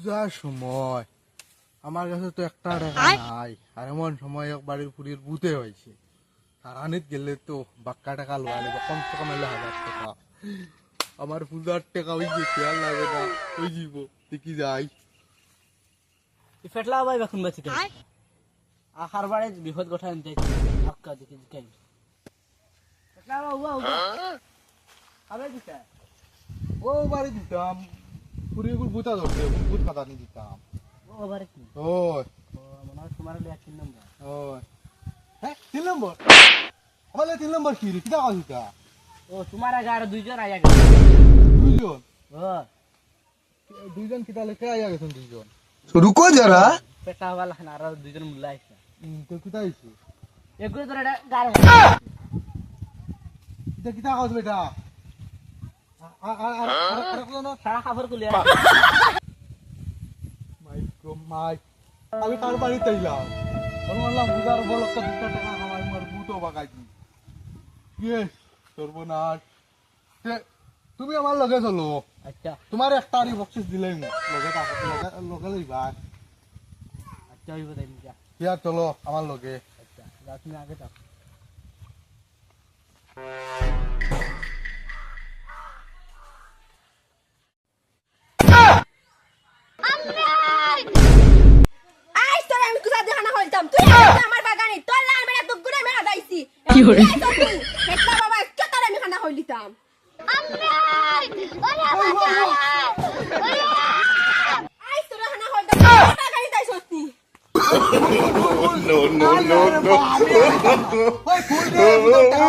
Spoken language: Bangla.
পূজার সময় আমার কাছে তো একটা টাকা নাই, আর এমন সময় এক বাড়ির পুরীর ভূতে হয়েছে। তারানিত গেলে তো বাক্কা টাকা লোয়া নেবে, কমসে কম হলে 1000 টাকা। আমার পূজার টাকা ওই যে খেয়াল লাগে না, ওই জীব দেখি যাই। ফেটলা ভাই এখন বাঁচিতে আখার বাড়ে বিপদ গোঠা আনতে আক্কা দেখি কেন ফেটলা বাবা আবে দিছে ও বাড়ি দিতাম পুরীর ভূতা ধরতে, ভূত কাটানি দিতাম। ও বারে কি ওই মনে হয় তোমার লে 3 নম্বর ওই হ্যাঁ 3 নম্বর। আমার 3 নম্বর কি রে, কিটা কথা? ও তোমার আগে আর দুইজন আয়া গেছে দুইজন? ও দুইজন কিটা লেখে আইয়া গেছেন দুইজন। रुको जरा ফেটলা वाला না আর দুইজন মুল্লা আইছে তো কিটা হইছে? এগুলো ধরে গাড়ি কিটা কিটা কাজ বেটা? আর কোন সারা খাবার কুলিয়া মাইক আমি কার বাড়িতে এলাম, বললাম বুঝার বল একটা 2 টাকা কামাই মার বুটো বাগাইছি। ইয়ে সর্বনাশ। তুমি আমার লগে চলো, আচ্ছা তোমার একটা আরি বক্সিস দিলেই লগে লগে লইবা। আচ্ছা হইব তাই যা ইয়া চলো আমার লগে। আচ্ছা যা তুমি আগে যাও আই তোর আমি কুসা দেখানা হইতাম তুই আমার বাগানে তোর লাল মেরা তো গুড়ে মেরা দাইছি কি হরে? হেটলা বাবা কত আমি খানা হইলিতাম আই তোর খানা হইতাম বাগানে দাইছ তুই नो नो नो नो ওই ফুল দিয়ে টাকা